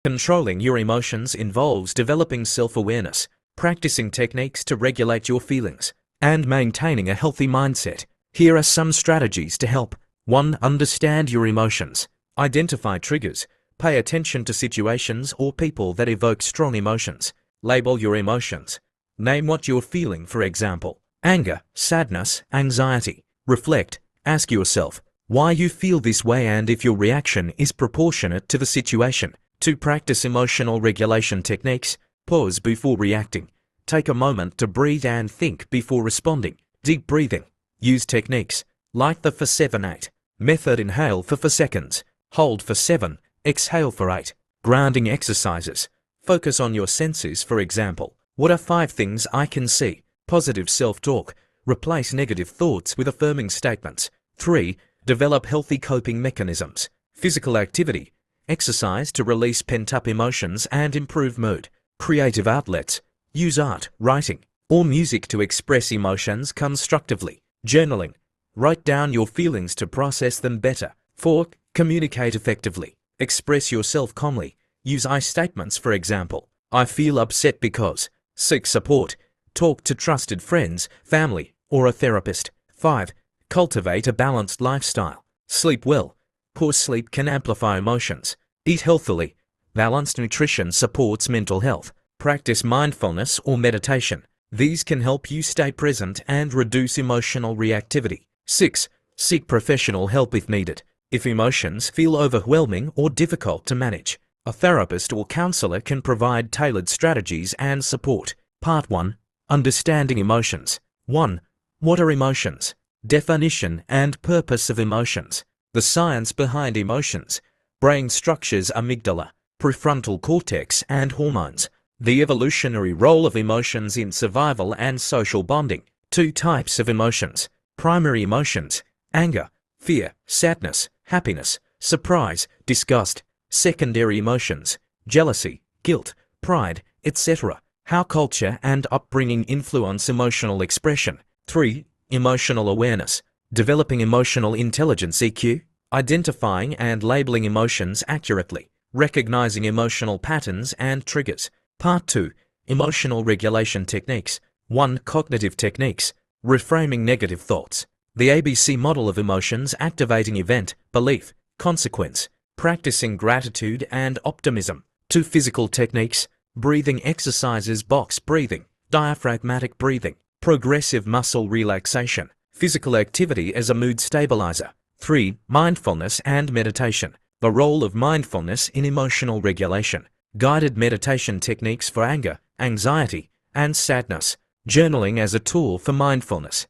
Controlling your emotions involves developing self-awareness, practicing techniques to regulate your feelings, and maintaining a healthy mindset. Here are some strategies to help. 1. Understand your emotions. Identify triggers. Pay attention to situations or people that evoke strong emotions. Label your emotions. Name what you're feeling, for example, anger, sadness, anxiety. Reflect. Ask yourself why you feel this way and if your reaction is proportionate to the situation. 2. Practice emotional regulation techniques. Pause before reacting. Take a moment to breathe and think before responding. Deep breathing. Use techniques like the 4-7-8 method. Inhale for 4 seconds. Hold for 7. Exhale for 8. Grounding exercises. Focus on your senses, for example. What are 5 things I can see? Positive self-talk. Replace negative thoughts with affirming statements. 3. Develop healthy coping mechanisms. Physical activity. Exercise to release pent-up emotions and improve mood. Creative outlets. Use art, writing, or music to express emotions constructively. Journaling. Write down your feelings to process them better. 4. Communicate effectively. Express yourself calmly. Use I statements, for example. I feel upset because. Seek support. Talk to trusted friends, family, or a therapist. 5. Cultivate a balanced lifestyle. Sleep well. Poor sleep can amplify emotions. Eat healthily. Balanced nutrition supports mental health. Practice mindfulness or meditation. These can help you stay present and reduce emotional reactivity. 6. Seek professional help if needed. If emotions feel overwhelming or difficult to manage, a therapist or counselor can provide tailored strategies and support. Part 1. Understanding emotions. 1. What are emotions? Definition and purpose of emotions. The science behind emotions. Brain structures: amygdala, prefrontal cortex, and hormones. The evolutionary role of emotions in survival and social bonding. 2 types of emotions. Primary emotions: anger, fear, sadness, happiness, surprise, disgust. Secondary emotions: jealousy, guilt, pride, etc. How culture and upbringing influence emotional expression. 3. Emotional awareness. Developing emotional intelligence (EQ). Identifying and labeling emotions accurately. Recognizing emotional patterns and triggers. Part 2. Emotional regulation techniques. 1. Cognitive techniques. Reframing negative thoughts. The ABC model of emotions: activating event, belief, consequence. Practicing gratitude and optimism. 2. Physical techniques. Breathing exercises: box breathing, diaphragmatic breathing, progressive muscle relaxation. Physical activity as a mood stabilizer. 3. Mindfulness and meditation. The role of mindfulness in emotional regulation. Guided meditation techniques for anger, anxiety, and sadness. Journaling as a tool for mindfulness.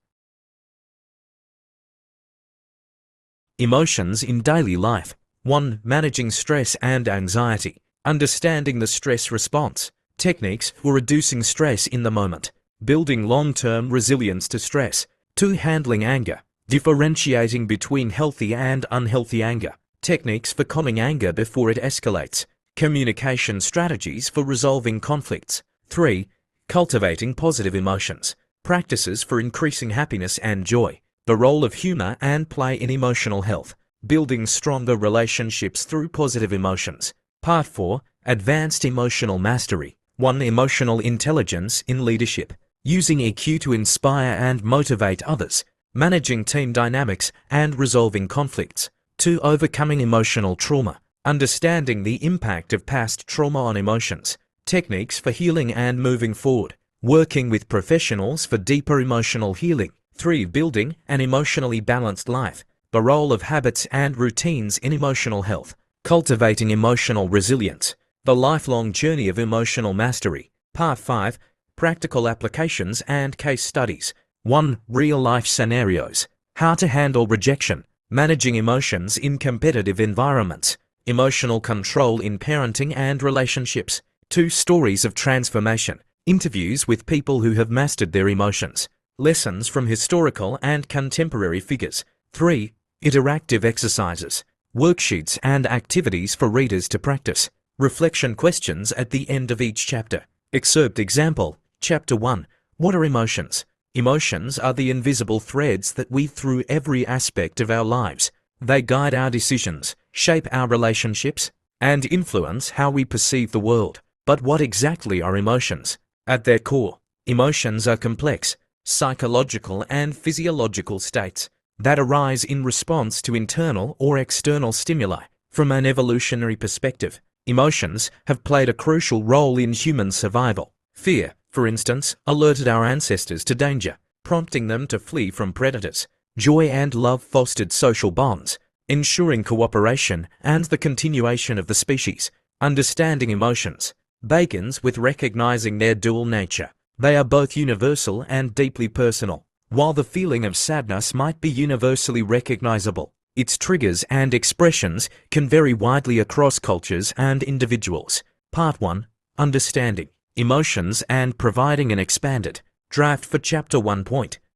Emotions in daily life. 1. Managing stress and anxiety. Understanding the stress response. Techniques for reducing stress in the moment. Building long-term resilience to stress. 2. Handling anger. Differentiating between healthy and unhealthy anger. Techniques for calming anger before it escalates. Communication strategies for resolving conflicts. 3. Cultivating positive emotions. Practices for increasing happiness and joy. The role of humor and play in emotional health. Building stronger relationships through positive emotions. Part 4. Advanced emotional mastery. 1. Emotional intelligence in leadership. Using EQ to inspire and motivate others. Managing team dynamics and resolving conflicts. 2. Overcoming emotional trauma. Understanding the impact of past trauma on emotions. Techniques for healing and moving forward. Working with professionals for deeper emotional healing. 3. Building an emotionally balanced life. The role of habits and routines in emotional health. Cultivating emotional resilience. The lifelong journey of emotional mastery. Part 5. Practical applications and case studies. 1. Real-life scenarios. How to handle rejection. Managing emotions in competitive environments. Emotional control in parenting and relationships. 2. Stories of transformation. Interviews with people who have mastered their emotions. Lessons from historical and contemporary figures. 3. Interactive exercises. Worksheets and activities for readers to practice. Reflection questions at the end of each chapter. Excerpt example. Chapter 1. What are emotions? Emotions are the invisible threads that weave through every aspect of our lives. They guide our decisions, shape our relationships, and influence how we perceive the world. But what exactly are emotions? At their core, emotions are complex, psychological and physiological states that arise in response to internal or external stimuli. From an evolutionary perspective, emotions have played a crucial role in human survival. Fear, for instance, alerted our ancestors to danger, prompting them to flee from predators. Joy and love fostered social bonds, ensuring cooperation and the continuation of the species. Understanding emotions begins with recognizing their dual nature. They are both universal and deeply personal. While the feeling of sadness might be universally recognizable, its triggers and expressions can vary widely across cultures and individuals. Part 1. Understanding emotions and providing an expanded draft for Chapter 1.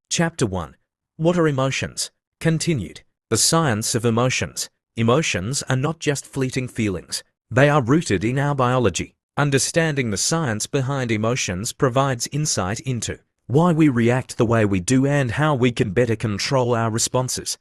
Chapter 1. What are emotions? Continued. The science of emotions. Emotions are not just fleeting feelings. They are rooted in our biology. Understanding the science behind emotions provides insight into why we react the way we do and how we can better control our responses.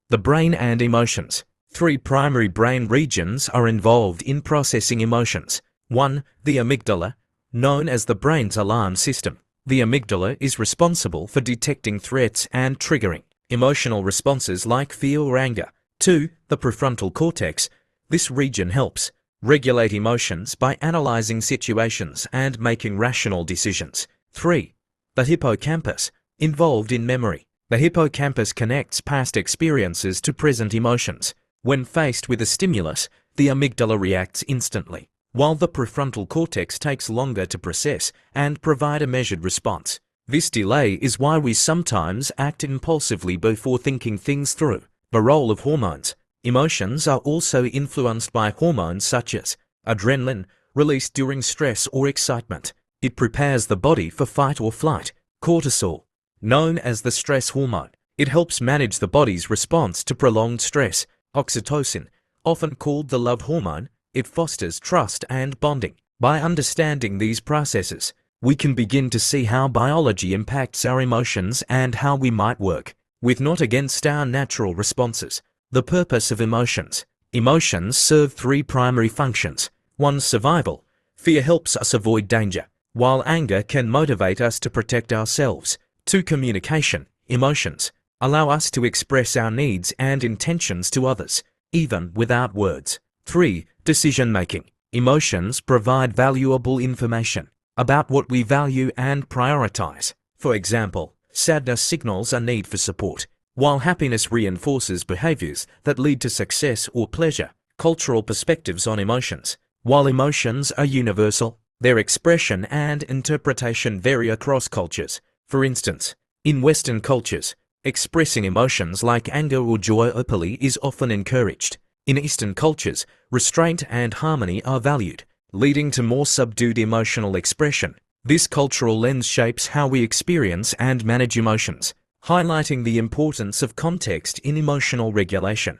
The brain and emotions. 3 primary brain regions are involved in processing emotions. 1. The amygdala, known as the brain's alarm system. The amygdala is responsible for detecting threats and triggering emotional responses like fear or anger. 2. The prefrontal cortex. This region helps regulate emotions by analyzing situations and making rational decisions. 3. The hippocampus, involved in memory. The hippocampus connects past experiences to present emotions. When faced with a stimulus, the amygdala reacts instantly, while the prefrontal cortex takes longer to process and provide a measured response. This delay is why we sometimes act impulsively before thinking things through. The role of hormones. Emotions are also influenced by hormones such as adrenaline, released during stress or excitement. It prepares the body for fight or flight. Cortisol, known as the stress hormone. It helps manage the body's response to prolonged stress. Oxytocin, often called the love hormone, it fosters trust and bonding. By understanding these processes, we can begin to see how biology impacts our emotions and how we might work with not against our natural responses. The purpose of emotions. Emotions serve 3 primary functions. 1. Survival. Fear helps us avoid danger, while anger can motivate us to protect ourselves. 2. Communication. Emotions allow us to express our needs and intentions to others, even without words. 3. Decision-making. Emotions provide valuable information about what we value and prioritize. For example, sadness signals a need for support, while happiness reinforces behaviors that lead to success or pleasure. Cultural perspectives on emotions. While emotions are universal, their expression and interpretation vary across cultures. For instance, in Western cultures, expressing emotions like anger or joy openly is often encouraged. In Eastern cultures, restraint and harmony are valued, leading to more subdued emotional expression. This cultural lens shapes how we experience and manage emotions, highlighting the importance of context in emotional regulation.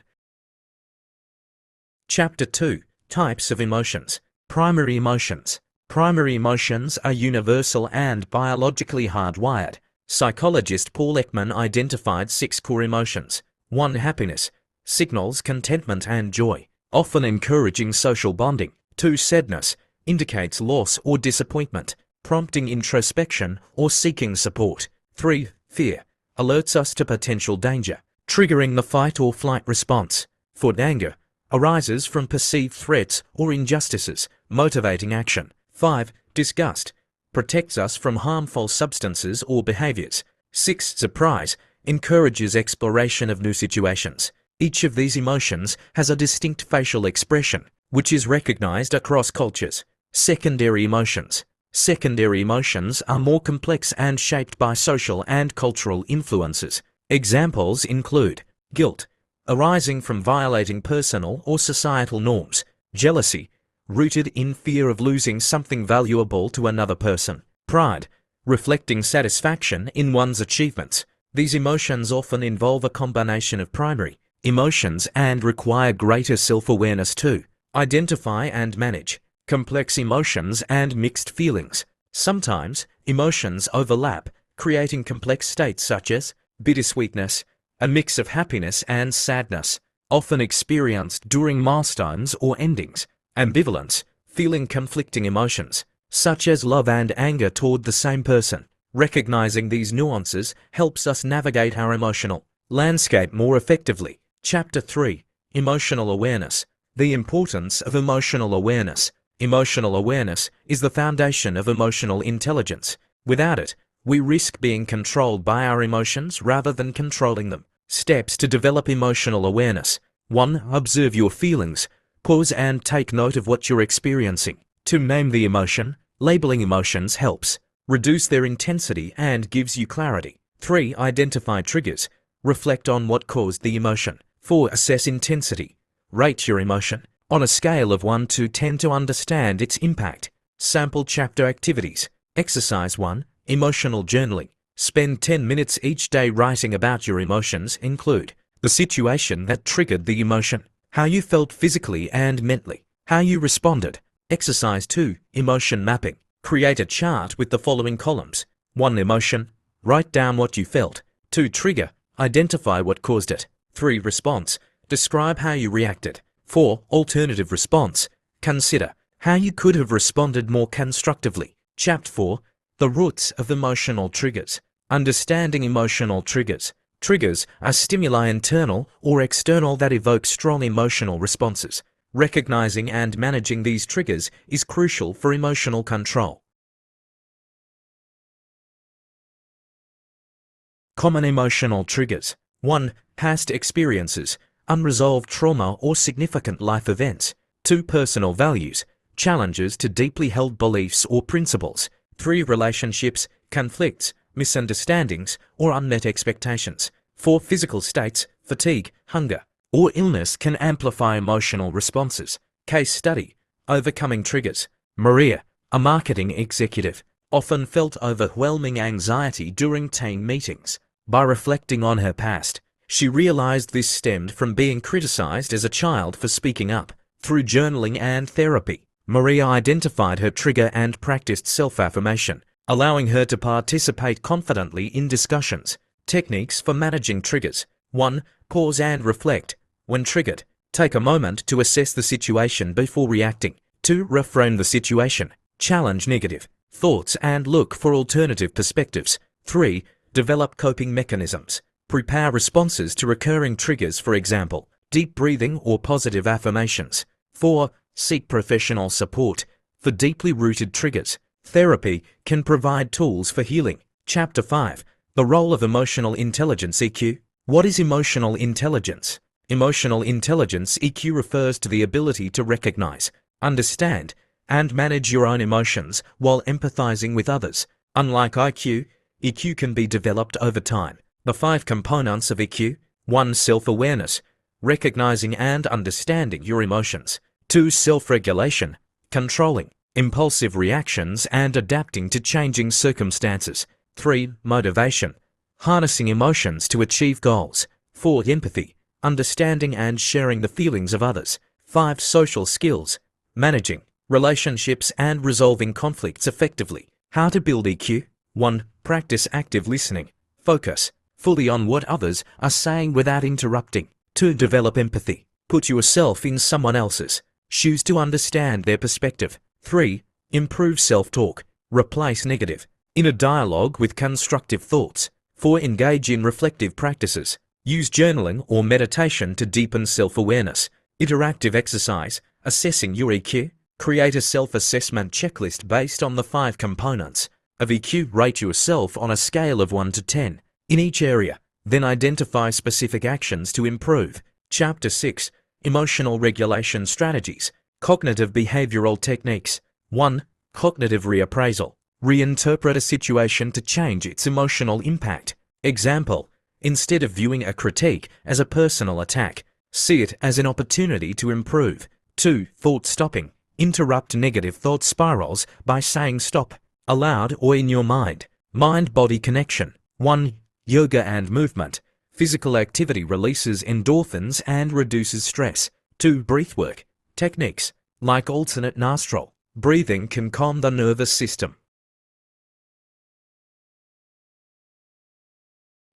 Chapter 2. Types of emotions. Primary emotions. Primary emotions are universal and biologically hardwired. Psychologist Paul Ekman identified 6 core emotions. 1. Happiness. Signals contentment and joy, often encouraging social bonding. 2. Sadness. Indicates loss or disappointment, prompting introspection or seeking support. 3. Fear. Alerts us to potential danger, triggering the fight or flight response. 4. Anger. Arises from perceived threats or injustices, motivating action. 5. Disgust. Protects us from harmful substances or behaviors. 6. Surprise. Encourages exploration of new situations. Each of these emotions has a distinct facial expression, which is recognized across cultures. Secondary emotions. Secondary emotions are more complex and shaped by social and cultural influences. Examples include guilt, arising from violating personal or societal norms. Jealousy, rooted in fear of losing something valuable to another person. Pride, reflecting satisfaction in one's achievements. These emotions often involve a combination of primary emotions and require greater self-awareness to identify and manage complex emotions and mixed feelings. Sometimes, emotions overlap, creating complex states such as bittersweetness, a mix of happiness and sadness. often experienced during milestones or endings. Ambivalence, feeling conflicting emotions, such as love and anger toward the same person. Recognizing these nuances helps us navigate our emotional landscape more effectively. Chapter 3. Emotional Awareness. The importance of emotional awareness. Emotional awareness is the foundation of emotional intelligence. Without it, we risk being controlled by our emotions rather than controlling them. Steps to develop emotional awareness. 1. Observe your feelings. Pause and take note of what you're experiencing. 2. Name the emotion. Labeling emotions helps reduce their intensity and gives you clarity. 3. Identify triggers. Reflect on what caused the emotion. 4. Assess intensity. Rate your emotion on a scale of 1 to 10 to understand its impact. Sample chapter activities. Exercise 1. Emotional journaling. Spend 10 minutes each day writing about your emotions. Include the situation that triggered the emotion, how you felt physically and mentally, how you responded. Exercise 2. Emotion mapping. Create a chart with the following columns. 1. Emotion. Write down what you felt. 2. Trigger. Identify what caused it. 3. Response. Describe how you reacted. 4. Alternative response. Consider how you could have responded more constructively. Chapter 4. The roots of emotional triggers. Understanding emotional triggers. Triggers are stimuli, internal or external, that evoke strong emotional responses. Recognizing and managing these triggers is crucial for emotional control. Common emotional triggers. 1. Past experiences, unresolved trauma or significant life events. 2. Personal values, challenges to deeply held beliefs or principles. 3. Relationships, conflicts, misunderstandings, or unmet expectations. 4. Physical states, fatigue, hunger, or illness can amplify emotional responses. Case study. Overcoming triggers. Maria, a marketing executive, often felt overwhelming anxiety during team meetings. By reflecting on her past, she realized this stemmed from being criticized as a child for speaking up. Through journaling and therapy, Maria identified her trigger and practiced self-affirmation, allowing her to participate confidently in discussions. Techniques for managing triggers. 1. Pause and reflect. When triggered, take a moment to assess the situation before reacting. 2. Reframe the situation. Challenge negative thoughts and look for alternative perspectives. 3. Develop coping mechanisms. Prepare responses to recurring triggers, for example, deep breathing or positive affirmations. 4. Seek professional support. For deeply rooted triggers, therapy can provide tools for healing. Chapter 5. The role of emotional intelligence (EQ). What is emotional intelligence? Emotional intelligence (EQ) refers to the ability to recognize, understand, and manage your own emotions while empathizing with others. Unlike IQ, EQ can be developed over time. The 5 components of EQ. 1. Self-awareness, recognizing and understanding your emotions. 2. Self-regulation, controlling impulsive reactions and adapting to changing circumstances. 3. Motivation, harnessing emotions to achieve goals. 4. Empathy, understanding and sharing the feelings of others. 5. Social skills, managing relationships and resolving conflicts effectively. How to build EQ. 1. Practice active listening. Focus fully on what others are saying without interrupting. 2. Develop empathy. Put yourself in someone else's shoes to understand their perspective. 3. Improve self-talk. Replace negative inner dialogue with constructive thoughts. 4. Engage in reflective practices. Use journaling or meditation to deepen self-awareness. Interactive exercise, assessing your EQ. Create a self-assessment checklist based on the 5 components of EQ. Rate yourself on a scale of 1 to 10 in each area, then identify specific actions to improve. Chapter 6. Emotional regulation strategies. Cognitive behavioral techniques. 1. Cognitive reappraisal. Reinterpret a situation to change its emotional impact. Example: instead of viewing a critique as a personal attack, see it as an opportunity to improve. 2. Thought stopping. Interrupt negative thought spirals by saying stop, aloud or in your mind. Mind-body connection. 1. Yoga and movement. Physical activity releases endorphins and reduces stress. 2. Breathwork. Techniques like alternate nostril breathing can calm the nervous system.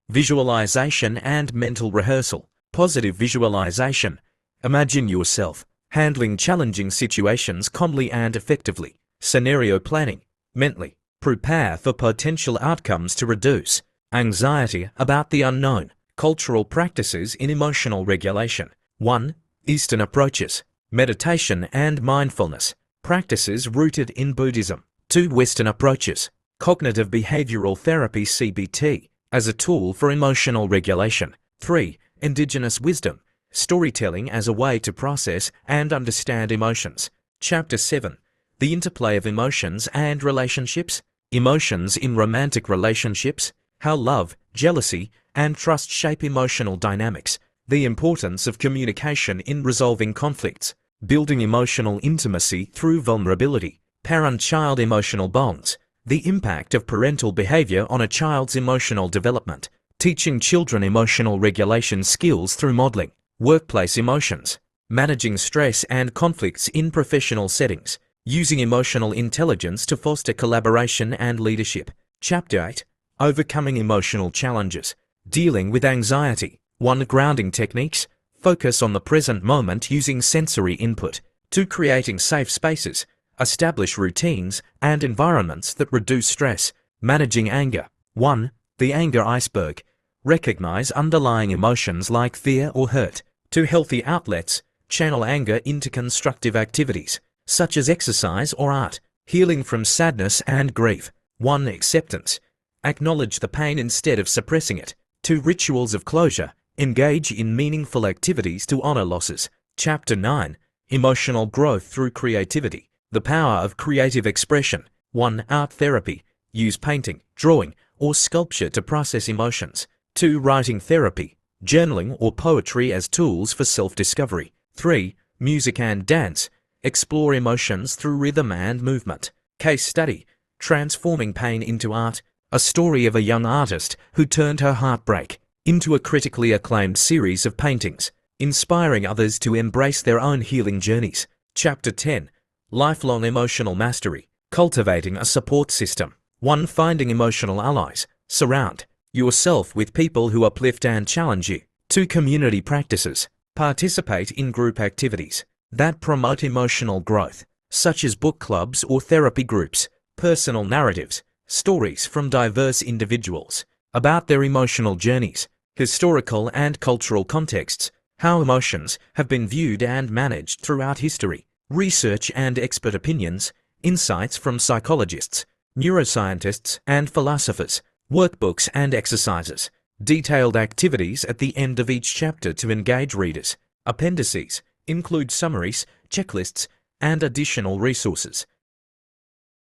Visualization and mental rehearsal. positive visualization. Imagine yourself handling challenging situations calmly and effectively. Scenario planning. Mentally prepare for potential outcomes to reduce anxiety about the unknown. Cultural practices in emotional regulation. 1. Eastern approaches. Meditation and mindfulness. Practices rooted in Buddhism. 2. Western approaches. Cognitive behavioral therapy (CBT) as a tool for emotional regulation. 3. Indigenous wisdom. Storytelling as a way to process and understand emotions. Chapter 7. The interplay of emotions and relationships. Emotions in romantic relationships. How love, jealousy, and trust shape emotional dynamics. The importance of communication in resolving conflicts. Building emotional intimacy through vulnerability. Parent-child emotional bonds. The impact of parental behavior on a child's emotional development. Teaching children emotional regulation skills through modeling. Workplace emotions. Managing stress and conflicts in professional settings. Using emotional intelligence to foster collaboration and leadership. Chapter 8. Overcoming emotional challenges. Dealing with anxiety. 1. Grounding techniques. Focus on the present moment using sensory input. 2. Creating safe spaces. Establish routines and environments that reduce stress. Managing anger. 1. The anger iceberg. Recognize underlying emotions like fear or hurt. 2. Healthy outlets. Channel anger into constructive activities, such as exercise or art. Healing from sadness and grief. 1. Acceptance. Acknowledge the pain instead of suppressing it. 2. Rituals of closure. Engage in meaningful activities to honor losses. Chapter 9. Emotional growth through creativity. The power of creative expression. 1. Art therapy. Use painting, drawing, or sculpture to process emotions. 2. Writing therapy. Journaling or poetry as tools for self-discovery. 3. Music and dance. Explore emotions through rhythm and movement. Case study. Transforming pain into art. A story of a young artist who turned her heartbreak into a critically acclaimed series of paintings, inspiring others to embrace their own healing journeys. Chapter 10. Lifelong emotional mastery. Cultivating a support system. 1. Finding emotional allies. Surround yourself with people who uplift and challenge you. 2. Community practices. Participate in group activities that promote emotional growth, such as book clubs or therapy groups. Personal narratives. Stories from diverse individuals about their emotional journeys. Historical and cultural contexts. How emotions have been viewed and managed throughout history. Research and expert opinions. Insights from psychologists, neuroscientists, and philosophers. Workbooks and exercises. Detailed activities at the end of each chapter to engage readers. Appendices include summaries, checklists, and additional resources.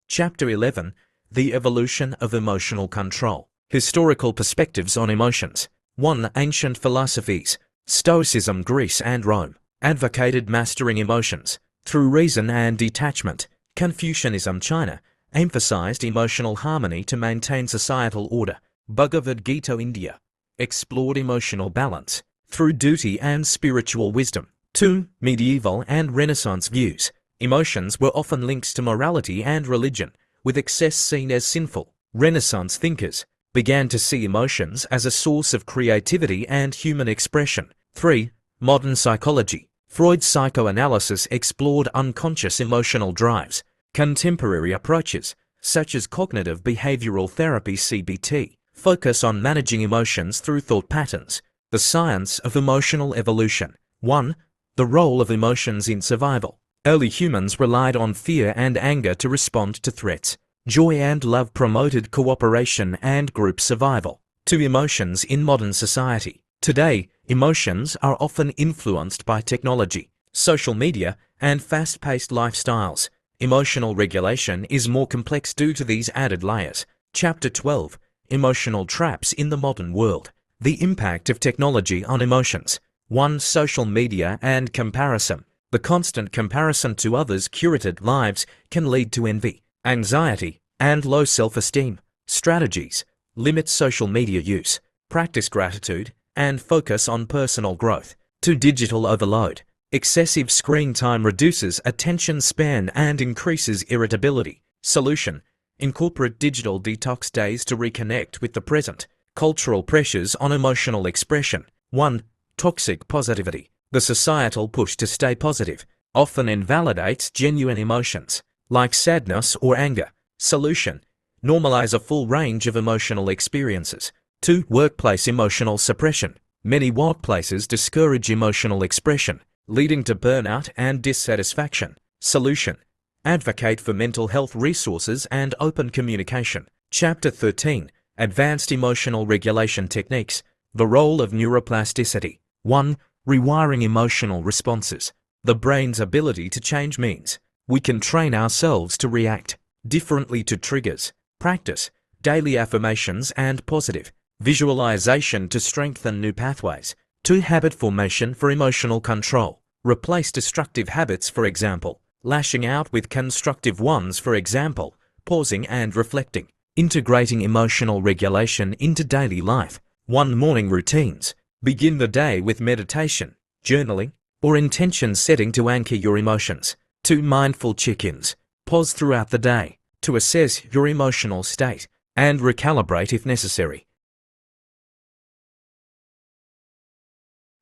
Chapter 11. The evolution of emotional control. Historical perspectives on emotions. 1. Ancient philosophies. Stoicism, Greece and Rome, advocated mastering emotions through reason and detachment. Confucianism, China, emphasized emotional harmony to maintain societal order. Bhagavad Gita, India, explored emotional balance through duty and spiritual wisdom. 2. Medieval and Renaissance views. Emotions were often linked to morality and religion, with excess seen as sinful. Renaissance thinkers began to see emotions as a source of creativity and human expression. 3. Modern psychology. Freud's psychoanalysis explored unconscious emotional drives. Contemporary approaches, such as cognitive behavioral therapy (CBT), focus on managing emotions through thought patterns. The science of emotional evolution. 1. The role of emotions in survival. Early humans relied on fear and anger to respond to threats. Joy and love promoted cooperation and group survival. 2. Emotions in modern society. Today, emotions are often influenced by technology, social media, and fast-paced lifestyles. Emotional regulation is more complex due to these added layers. Chapter 12. Emotional traps in the modern world. The impact of technology on emotions. 1. Social media and comparison. The constant comparison to others' curated lives can lead to envy, anxiety, and low self-esteem. Strategies. Limit social media use. Practice gratitude and focus on personal growth. 2. Digital overload. Excessive screen time reduces attention span and increases irritability. Solution. Incorporate digital detox days to reconnect with the present. Cultural pressures on emotional expression. 1. Toxic positivity. The societal push to stay positive often invalidates genuine emotions, like sadness or anger. Solution: normalize a full range of emotional experiences. 2. Workplace emotional suppression. Many workplaces discourage emotional expression, leading to burnout and dissatisfaction. Solution: advocate for mental health resources and open communication. Chapter 13. Advanced Emotional Regulation Techniques. The Role of Neuroplasticity. 1. Rewiring emotional responses. The brain's ability to change means we can train ourselves to react differently to triggers. Practice daily affirmations and positive visualization to strengthen new pathways. 2. Habit formation for emotional control. Replace destructive habits, for example, lashing out with constructive ones, for example, pausing and reflecting. Integrating emotional regulation into daily life. 1. Morning routines. Begin the day with meditation, journaling, or intention setting to anchor your emotions. 2. Mindful check-ins. Pause throughout the day to assess your emotional state and recalibrate if necessary.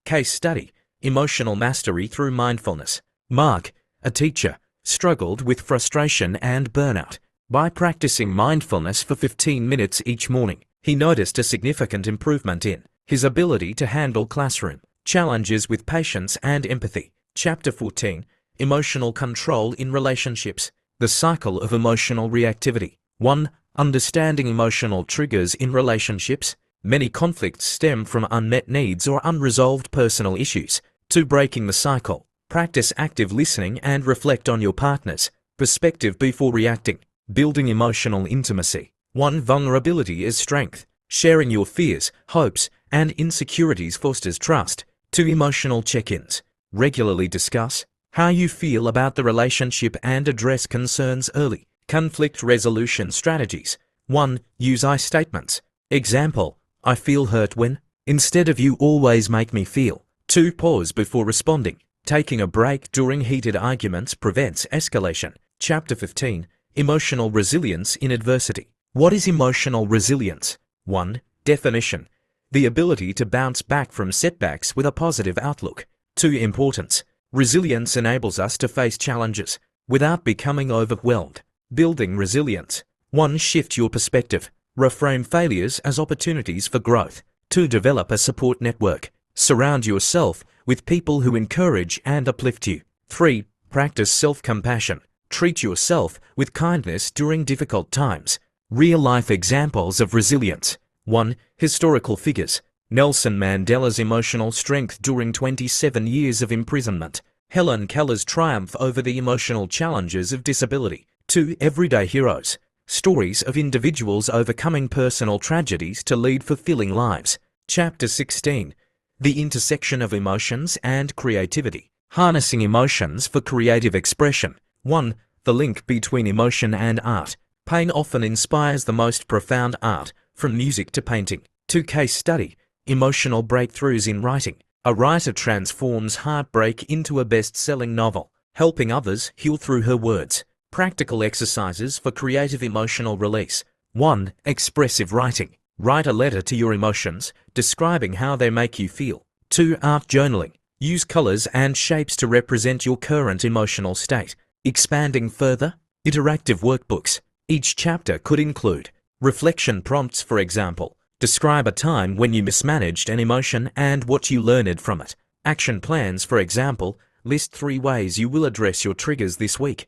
Case study: Emotional mastery through mindfulness. Mark, a teacher, struggled with frustration and burnout. By practicing mindfulness for 15 minutes each morning, he noticed a significant improvement in his ability to handle classroom challenges with patience and empathy. Chapter 14. Emotional control in relationships. The cycle of emotional reactivity. 1. Understanding emotional triggers in relationships. Many conflicts stem from unmet needs or unresolved personal issues. 2. Breaking the cycle. Practice active listening and reflect on your partner's perspective before reacting. Building emotional intimacy. 1. Vulnerability is strength. Sharing your fears, hopes, and insecurities fosters trust. 2. Emotional check-ins. Regularly discuss how you feel about the relationship and address concerns early. Conflict resolution strategies. 1. Use I statements. Example: I feel hurt when, instead of you always make me feel. 2. Pause before responding. Taking a break during heated arguments prevents escalation. Chapter 15. Emotional resilience in adversity. What is emotional resilience? 1. Definition: the ability to bounce back from setbacks with a positive outlook. 2. Importance: resilience enables us to face challenges without becoming overwhelmed. Building resilience. 1. Shift your perspective. Reframe failures as opportunities for growth. 2. Develop a support network. Surround yourself with people who encourage and uplift you. 3. Practice self-compassion. Treat yourself with kindness during difficult times. Real-life examples of resilience. 1. Historical figures. Nelson Mandela's emotional strength during 27 years of imprisonment. Helen Keller's triumph over the emotional challenges of disability. 2. Everyday heroes. Stories of individuals overcoming personal tragedies to lead fulfilling lives. Chapter 16. The intersection of emotions and creativity. Harnessing emotions for creative expression. 1. The link between emotion and art. Pain often inspires the most profound art, from music to painting. 2. Case study. Emotional breakthroughs in writing. A writer transforms heartbreak into a best-selling novel, helping others heal through her words. Practical exercises for creative emotional release. 1. Expressive writing. Write a letter to your emotions, describing how they make you feel. 2. Art journaling. Use colors and shapes to represent your current emotional state. Expanding further, interactive workbooks. Each chapter could include reflection prompts, for example. Describe a time when you mismanaged an emotion and what you learned from it. Action plans, for example. List 3 ways you will address your triggers this week.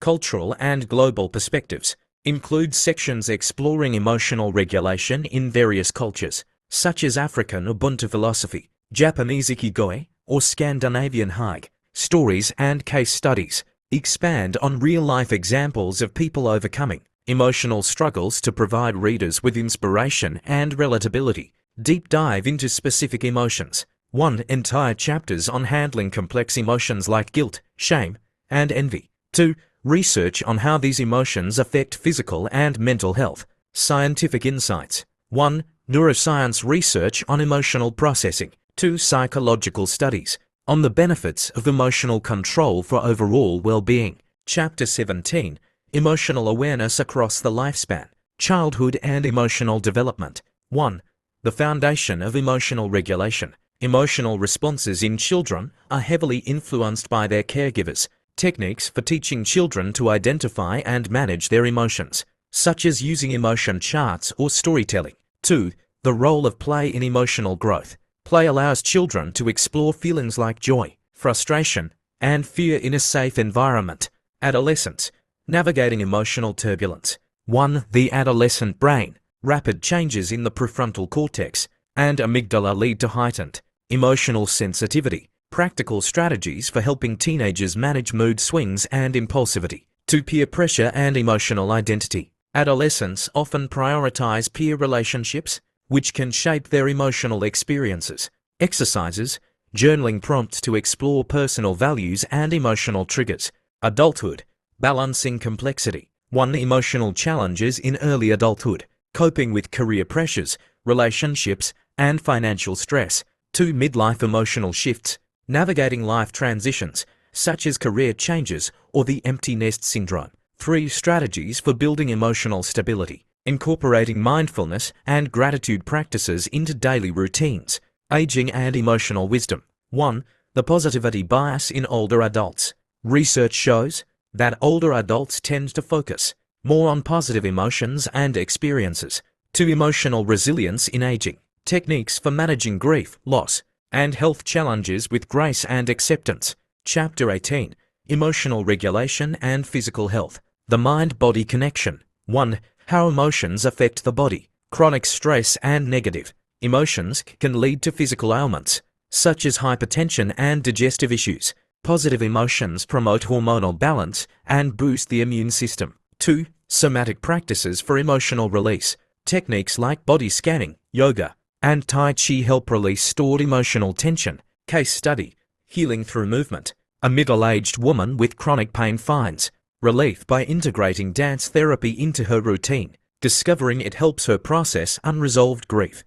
Cultural and global perspectives. Include sections exploring emotional regulation in various cultures, such as African Ubuntu philosophy, Japanese Ikigai, or Scandinavian Hike. Stories and case studies. Expand on real-life examples of people overcoming emotional struggles to provide readers with inspiration and relatability. Deep dive into specific emotions. 1. Entire chapters on handling complex emotions like guilt, shame, and envy. 2. Research on how these emotions affect physical and mental health. Scientific insights. 1. Neuroscience research on emotional processing. 2. Psychological studies on the benefits of emotional control for overall well-being. Chapter 17. Emotional awareness across the lifespan. Childhood and emotional development. 1. the foundation of emotional regulation. Emotional responses in children are heavily influenced by their caregivers. Techniques for teaching children to identify and manage their emotions, such as using emotion charts or storytelling. 2. The role of play in emotional growth. Play allows children to explore feelings like joy, frustration, and fear in a safe environment. Adolescence. Navigating emotional turbulence. 1. The adolescent brain. Rapid changes in the prefrontal cortex and amygdala lead to heightened emotional sensitivity. Practical strategies for helping teenagers manage mood swings and impulsivity. 2. Peer pressure and emotional identity. Adolescents often prioritize peer relationships, which can shape their emotional experiences. Exercises, journaling prompts to explore personal values and emotional triggers. Adulthood, balancing complexity. 1. Emotional challenges in early adulthood. Coping with career pressures, relationships, and financial stress. 2. Midlife emotional shifts. Navigating life transitions, such as career changes or the empty nest syndrome. 3. Strategies for building emotional stability. Incorporating mindfulness and gratitude practices into daily routines. Aging and emotional wisdom. 1. The positivity bias in older adults. Research shows that older adults tend to focus more on positive emotions and experiences. 2. Emotional resilience in aging. Techniques for managing grief, loss, and health challenges with grace and acceptance. Chapter 18. Emotional regulation and physical health. The mind-body connection. 1. How emotions affect the body. Chronic stress and negative emotions can lead to physical ailments, such as hypertension and digestive issues. Positive emotions promote hormonal balance and boost the immune system. 2. Somatic practices for emotional release. Techniques like body scanning, yoga, and Tai Chi help release stored emotional tension. Case study, healing through movement. A middle-aged woman with chronic pain finds relief by integrating dance therapy into her routine, discovering it helps her process unresolved grief.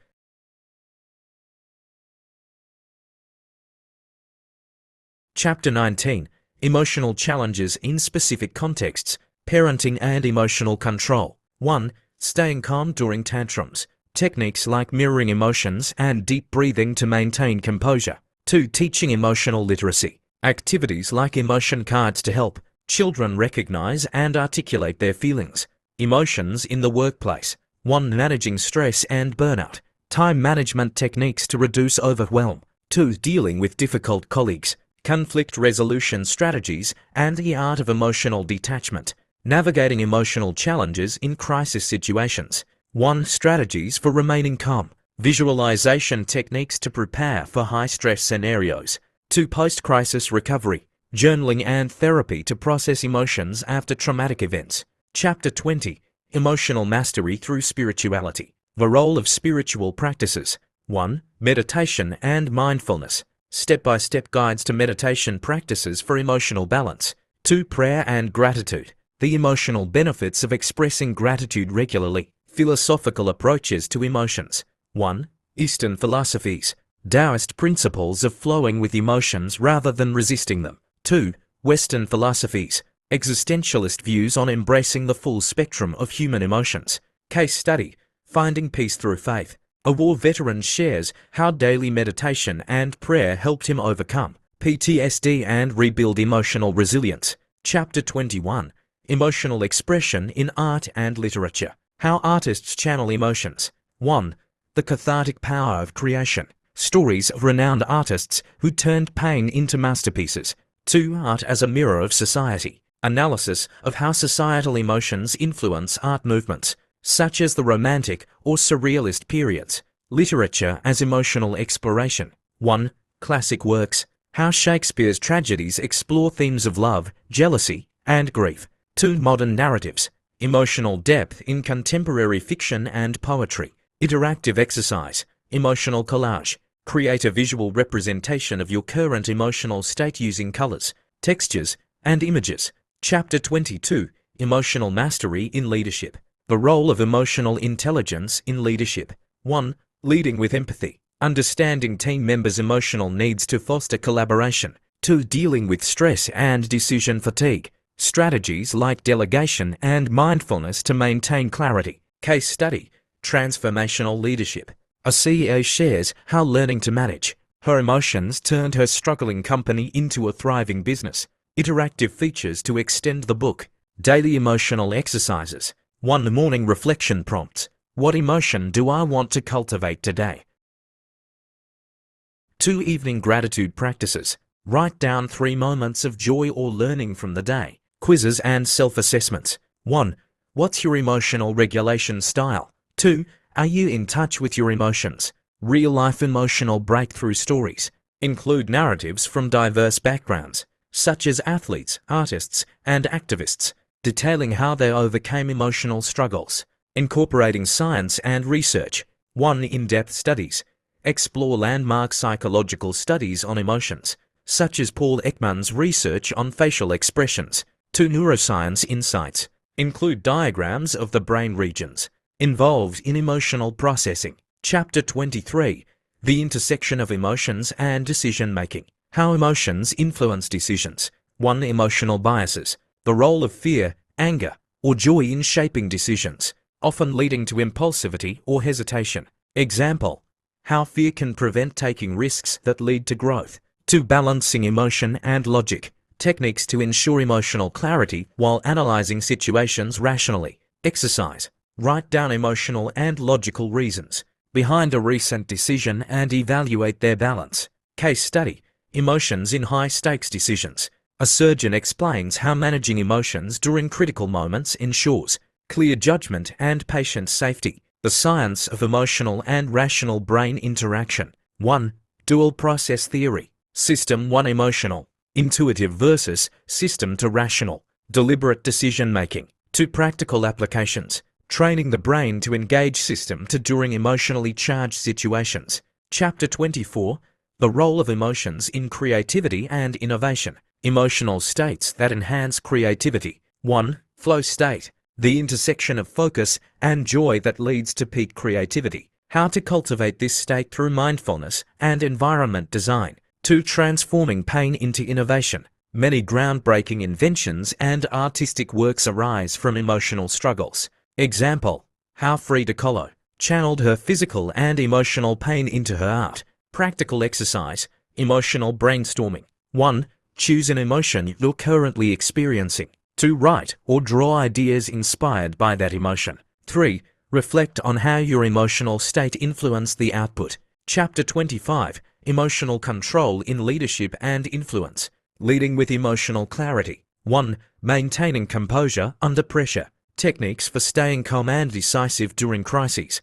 Chapter 19. Emotional challenges in specific contexts. Parenting and emotional control. 1. Staying calm during tantrums. Techniques like mirroring emotions and deep breathing to maintain composure. 2. Teaching emotional literacy. Activities like emotion cards to help children recognize and articulate their feelings. Emotions in the workplace. 1. Managing stress and burnout. Time management techniques to reduce overwhelm. 2. Dealing with difficult colleagues. Conflict resolution strategies and the art of emotional detachment. Navigating emotional challenges in crisis situations. 1. Strategies for remaining calm. Visualization techniques to prepare for high-stress scenarios. 2. Post-crisis recovery. Journaling and therapy to process emotions after traumatic events. Chapter 20. Emotional mastery through spirituality. The role of spiritual practices. 1. Meditation and mindfulness. Step-by-step guides to meditation practices for emotional balance. 2. Prayer and gratitude. The emotional benefits of expressing gratitude regularly. Philosophical approaches to emotions. 1. Eastern philosophies. Taoist principles of flowing with emotions rather than resisting them. 2. Western philosophies. Existentialist views on embracing the full spectrum of human emotions. Case study, Finding Peace Through Faith. A war veteran shares how daily meditation and prayer helped him overcome PTSD and rebuild emotional resilience. Chapter 21. Emotional expression in art and literature. How artists channel emotions. 1. The cathartic power of creation. Stories of renowned artists who turned pain into masterpieces. 2. Art as a mirror of society. Analysis of how societal emotions influence art movements, such as the Romantic or Surrealist periods. Literature as emotional exploration. 1. Classic works. How Shakespeare's tragedies explore themes of love, jealousy, and grief. 2. Modern narratives. Emotional depth in contemporary fiction and poetry. Interactive exercise. Emotional collage. Create a visual representation of your current emotional state using colors, textures, and images. Chapter 22. Emotional mastery in leadership. The role of emotional intelligence in leadership. 1. Leading with empathy. Understanding team members' emotional needs to foster collaboration. 2. Dealing with stress and decision fatigue. Strategies like delegation and mindfulness to maintain clarity. Case study, Transformational leadership. A CEO shares how learning to manage her emotions turned her struggling company into a thriving business. Interactive features to extend the book. Daily emotional exercises. 1 morning reflection prompts. What emotion do I want to cultivate today? 2 evening gratitude practices. Write down 3 moments of joy or learning from the day. Quizzes and self-assessments. 1. What's your emotional regulation style? 2. Are you in touch with your emotions? Real-life emotional breakthrough stories include narratives from diverse backgrounds, such as athletes, artists, and activists, detailing how they overcame emotional struggles. Incorporating science and research. 1. In-depth studies. Explore landmark psychological studies on emotions, such as Paul Ekman's research on facial expressions. 2. Neuroscience insights. Include diagrams of the brain regions involved in emotional processing. Chapter 23. The intersection of emotions and decision-making. How emotions influence decisions. 1. Emotional biases. The role of fear, anger, or joy in shaping decisions, often leading to impulsivity or hesitation. Example: how fear can prevent taking risks that lead to growth. 2. Balancing emotion and logic. Techniques to ensure emotional clarity while analyzing situations rationally. Exercise: write down emotional and logical reasons behind a recent decision and evaluate their balance. Case study: emotions in high-stakes decisions. A surgeon explains how managing emotions during critical moments ensures clear judgment and patient safety. The science of emotional and rational brain interaction. 1. Dual process theory. System 1. Emotional, intuitive versus system 2. Rational, deliberate decision making. 2. Practical applications. Training the brain to engage system 2 during emotionally charged situations. Chapter 24. The role of emotions in creativity and innovation. Emotional states that enhance creativity. 1. Flow state. The intersection of focus and joy that leads to peak creativity. How to cultivate this state through mindfulness and environment design. 2. Transforming pain into innovation. Many groundbreaking inventions and artistic works arise from emotional struggles. Example: how Frida Kahlo channeled her physical and emotional pain into her art. Practical exercise: emotional brainstorming. 1. Choose an emotion you're currently experiencing. 2. Write or draw ideas inspired by that emotion. 3. Reflect on how your emotional state influenced the output. Chapter 25. Emotional control in leadership and influence. Leading with emotional clarity. 1. Maintaining composure under pressure. Techniques for staying calm and decisive during crises.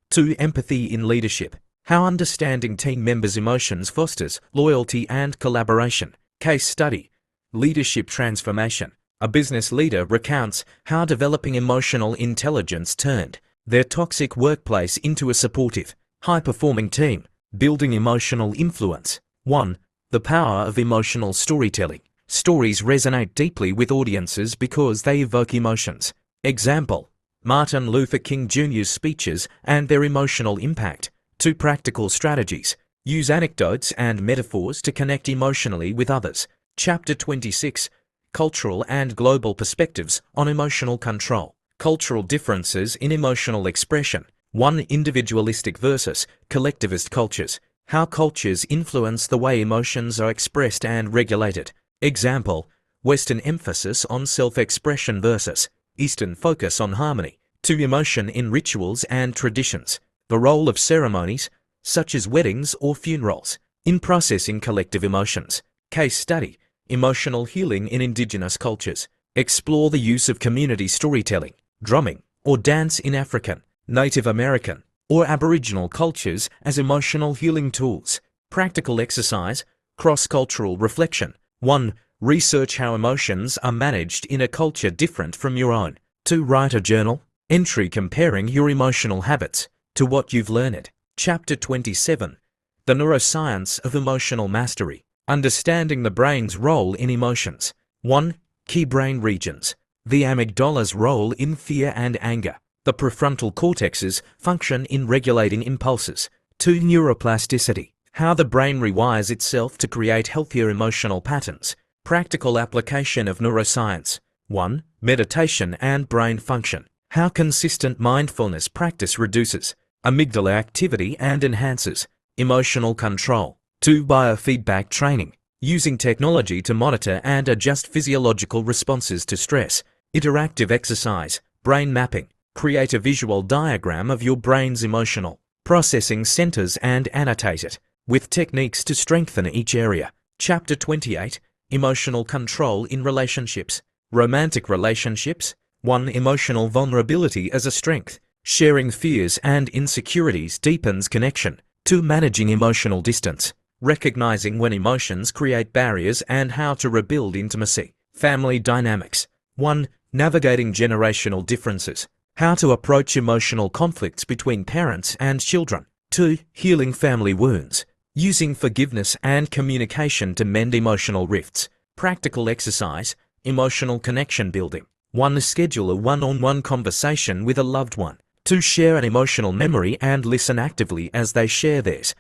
2. Empathy in leadership. How understanding team members' emotions fosters loyalty and collaboration. Case study: leadership transformation. A business leader recounts how developing emotional intelligence turned their toxic workplace into a supportive, high-performing team. Building emotional influence. 1. The power of emotional storytelling. Stories resonate deeply with audiences because they evoke emotions. Example: Martin Luther King Jr.'s speeches and their emotional impact. 2. Practical strategies. Use anecdotes and metaphors to connect emotionally with others. Chapter 26. Cultural and global perspectives on emotional control. Cultural differences in emotional expression. 1. Individualistic versus collectivist cultures. How cultures influence the way emotions are expressed and regulated. Example: Western emphasis on self-expression versus Eastern focus on harmony. 2. Emotion in rituals and traditions. The role of ceremonies, such as weddings or funerals, in processing collective emotions. Case study: emotional healing in indigenous cultures. Explore the use of community storytelling, drumming, or dance in African, Native American, or Aboriginal cultures as emotional healing tools. Practical exercise: cross-cultural reflection. 1. Research how emotions are managed in a culture different from your own. 2. Write a journal entry comparing your emotional habits to what you've learned. Chapter 27. The Neuroscience of Emotional Mastery. Understanding the brain's role in emotions. 1. Key brain regions. The amygdala's role in fear and anger. The prefrontal cortex's function in regulating impulses. 2. Neuroplasticity. How the brain rewires itself to create healthier emotional patterns. Practical application of neuroscience. 1. Meditation and brain function. How consistent mindfulness practice reduces amygdala activity and enhances emotional control. 2. Biofeedback training. Using technology to monitor and adjust physiological responses to stress. Interactive exercise, brain mapping. Create a visual diagram of your brain's emotional processing centers and annotate it, with techniques to strengthen each area. Chapter 28. Emotional control in relationships. Romantic relationships. 1. Emotional vulnerability as a strength. Sharing fears and insecurities deepens connection. 2. Managing emotional distance. Recognizing when emotions create barriers and how to rebuild intimacy. Family dynamics. 1. Navigating generational differences. How to approach emotional conflicts between parents and children. 2. Healing family wounds. Using forgiveness and communication to mend emotional rifts. Practical exercise, emotional connection building. 1. Schedule a one-on-one conversation with a loved one. 2. Share an emotional memory and listen actively as they share theirs.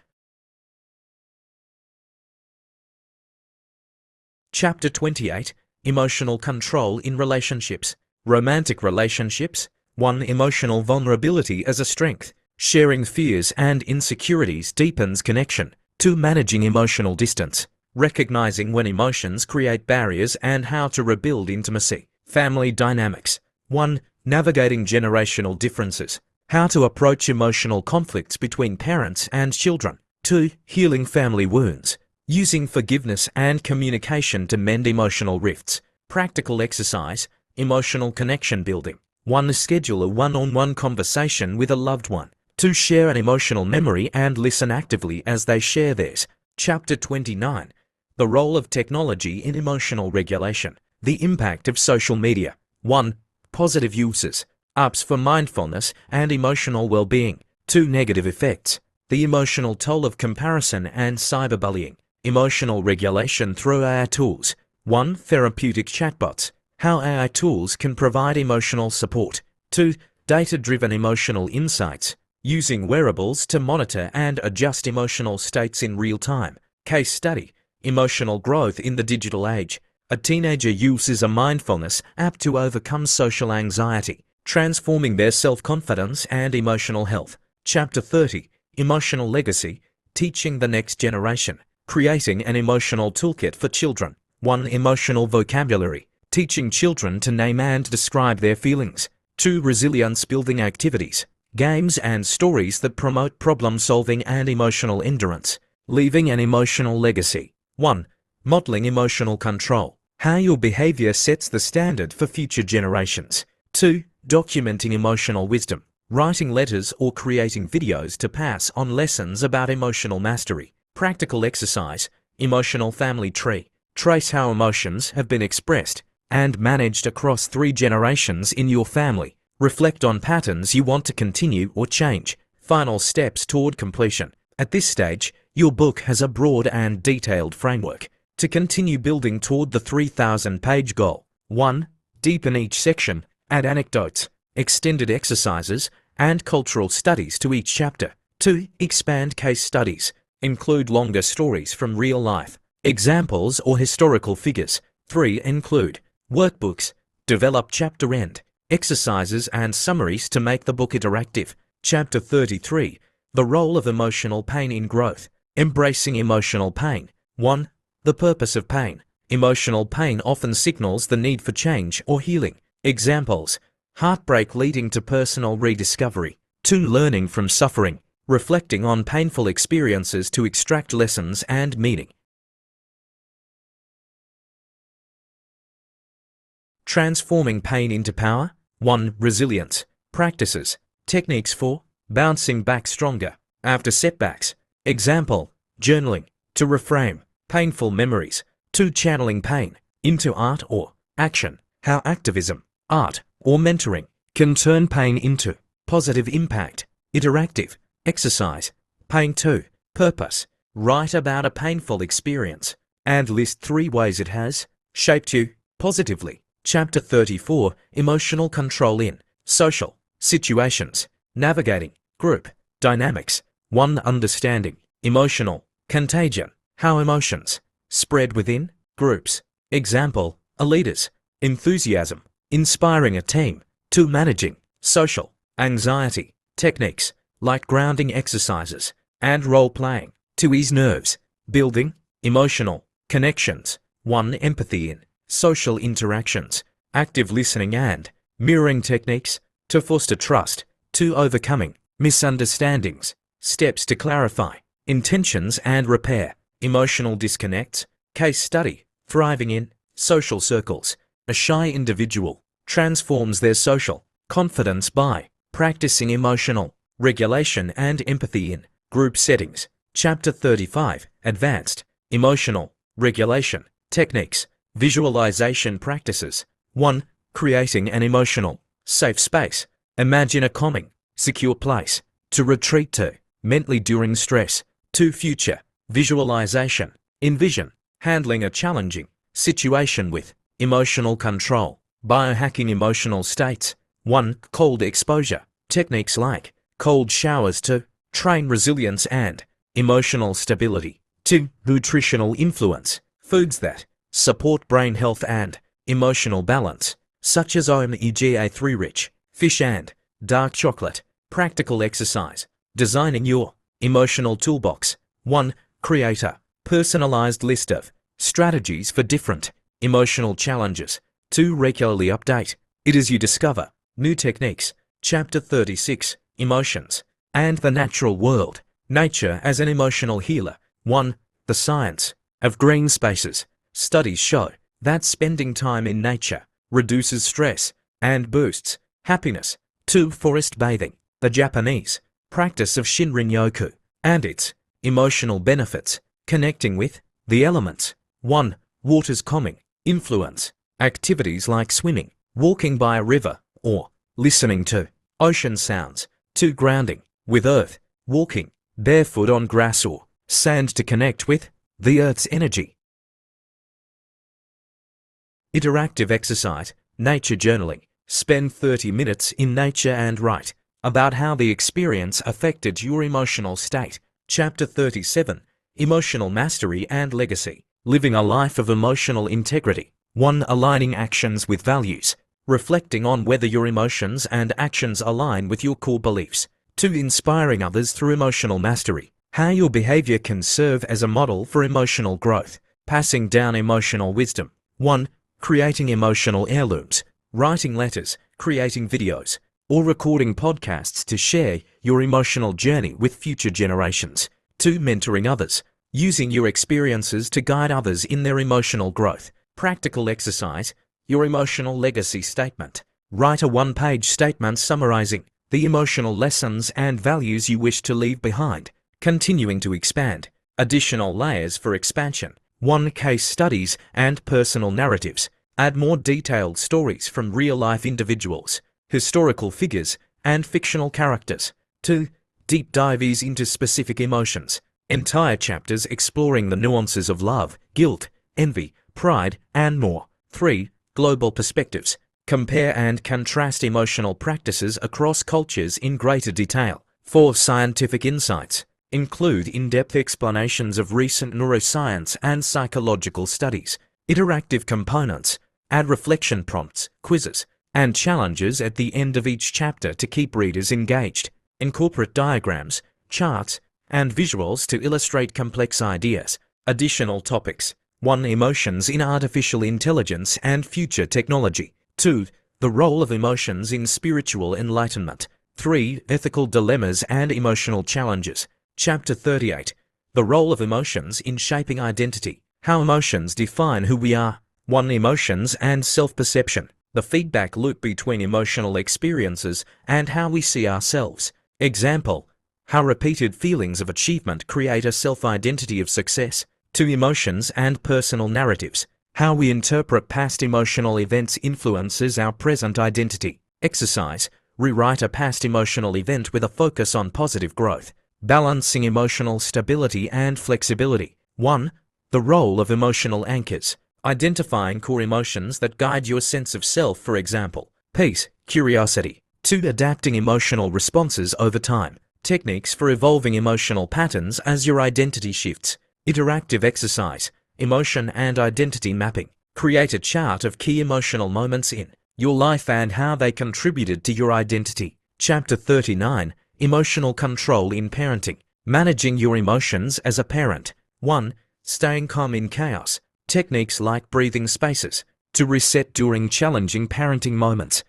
Chapter 28. Emotional control in relationships. Romantic relationships. 1. Emotional vulnerability as a strength. Sharing fears and insecurities deepens connection. 2. Managing emotional distance. Recognizing when emotions create barriers and how to rebuild intimacy. Family dynamics. 1. Navigating generational differences. How to approach emotional conflicts between parents and children. 2. Healing family wounds. Using forgiveness and communication to mend emotional rifts. Practical exercise, emotional connection building. 1. Schedule a one-on-one conversation with a loved one. 2. Share an emotional memory and listen actively as they share theirs. Chapter 29. The role of technology in emotional regulation. The impact of social media. 1. Positive uses. Apps for mindfulness and emotional well-being. 2. Negative effects. The emotional toll of comparison and cyberbullying. Emotional regulation through AI tools. 1. Therapeutic chatbots. How AI tools can provide emotional support. 2. Data-driven emotional insights. Using wearables to monitor and adjust emotional states in real time. Case study. Emotional growth in the digital age. A teenager uses a mindfulness app to overcome social anxiety, transforming their self-confidence and emotional health. Chapter 30. Emotional legacy. Teaching the next generation. Creating an emotional toolkit for children. 1. Emotional vocabulary. Teaching children to name and describe their feelings. 2. Resilience-building activities. Games and stories that promote problem-solving and emotional endurance. Leaving an emotional legacy. 1. Modeling emotional control. How your behavior sets the standard for future generations. 2. Documenting emotional wisdom. Writing letters or creating videos to pass on lessons about emotional mastery. Practical exercise, emotional family tree. Trace how emotions have been expressed and managed across 3 generations in your family. Reflect on patterns you want to continue or change. Final steps toward completion. At this stage, your book has a broad and detailed framework to continue building toward the 3,000-page goal. 1. Deepen each section, add anecdotes, extended exercises, and cultural studies to each chapter. 2. Expand case studies. Include longer stories from real life, examples or historical figures. 3. Include workbooks. Develop chapter-end exercises and summaries to make the book interactive. Chapter 33. The role of emotional pain in growth. Embracing emotional pain. 1. The purpose of pain. Emotional pain often signals the need for change or healing. Examples: heartbreak leading to personal rediscovery. 2. Learning from suffering. Reflecting on painful experiences to extract lessons and meaning. Transforming pain into power. 1. Resilience. Practices. Techniques for bouncing back stronger after setbacks. Example: journaling to reframe painful memories. 2. Channeling pain into art or action. How activism, art, or mentoring can turn pain into positive impact. Interactive exercise. Pain 2. Purpose. Write about a painful experience and list 3 ways it has shaped you positively. Chapter 34. Emotional control in social situations. Navigating group dynamics. 1. Understanding emotional contagion. How emotions spread within groups. Example: a leader's enthusiasm inspiring a team. 2. Managing social, anxiety, techniques, like grounding exercises, and role-playing, to ease nerves, building, emotional, connections, 1. Empathy in social interactions, active listening and mirroring techniques, to foster trust, 2. Overcoming misunderstandings, steps to clarify intentions and repair emotional disconnects, case study, thriving in social circles. A shy individual transforms their social confidence by practicing emotional regulation and empathy in group settings. Chapter 35, Advanced Emotional Regulation Techniques, Visualization Practices. 1. Creating an emotional safe space. Imagine a calming, secure place to retreat to mentally during stress. 2. Future visualization. Envision handling a challenging situation with emotional control. Biohacking emotional states. 1. Cold exposure. Techniques like cold showers to train resilience and emotional stability. 2. Nutritional influence. Foods that support brain health and emotional balance, such as omega-3 rich fish and dark chocolate. Practical exercise. Designing your emotional toolbox. 1. Create a personalized list of strategies for different emotional challenges. 2. Regularly update it as you discover new techniques. Chapter 36, Emotions and the Natural World. Nature as an emotional healer. 1. The science of green spaces. Studies show that spending time in nature reduces stress and boosts happiness. 2. Forest bathing. The Japanese practice of Shinrin-yoku and its emotional benefits. Connecting with the elements. 1. Water's calming influence. Activities like swimming, walking by a river, or listening to ocean sounds. 2. Grounding with earth. Walking barefoot on grass or sand to connect with the earth's energy. Interactive exercise. Nature journaling. Spend 30 minutes in nature and write about how the experience affected your emotional state. Chapter 37, Emotional Mastery and Legacy. Living a life of emotional integrity. 1. Aligning actions with values. Reflecting on whether your emotions and actions align with your core beliefs. 2. Inspiring others through emotional mastery. How your behavior can serve as a model for emotional growth. Passing down emotional wisdom. 1. Creating emotional heirlooms. Writing letters, creating videos, or recording podcasts to share your emotional journey with future generations. 2. Mentoring others. Using your experiences to guide others in their emotional growth. Practical exercise. Your emotional legacy statement. Write a one-page statement summarizing the emotional lessons and values you wish to leave behind, continuing to expand. Additional layers for expansion. 1. Case studies and personal narratives. Add more detailed stories from real-life individuals, historical figures, and fictional characters. 2. Deep dives into specific emotions. Entire chapters exploring the nuances of love, guilt, envy, pride, and more. 3. Global perspectives. Compare and contrast emotional practices across cultures in greater detail. 4. Scientific insights. Include in-depth explanations of recent neuroscience and psychological studies. Interactive components. Add reflection prompts, quizzes, and challenges at the end of each chapter to keep readers engaged. Incorporate diagrams, charts, and visuals to illustrate complex ideas. Additional topics. 1. Emotions in artificial intelligence and future technology. 2. The role of emotions in spiritual enlightenment. 3. Ethical dilemmas and emotional challenges. Chapter 38. The role of emotions in shaping identity. How emotions define who we are. 1. Emotions and self-perception. The feedback loop between emotional experiences and how we see ourselves. Example. How repeated feelings of achievement create a self-identity of success. 2. Emotions and personal narratives. How we interpret past emotional events influences our present identity. Exercise. Rewrite a past emotional event with a focus on positive growth. Balancing emotional stability and flexibility. 1. The role of emotional anchors. Identifying core emotions that guide your sense of self, for example, peace, curiosity. 2. Adapting emotional responses over time. Techniques for evolving emotional patterns as your identity shifts. Interactive exercise. Emotion and identity mapping. Create a chart of key emotional moments in your life and how they contributed to your identity. Chapter 39, Emotional Control in Parenting. Managing your emotions as a parent. 1. Staying calm in chaos. Techniques like breathing spaces to reset during challenging parenting moments.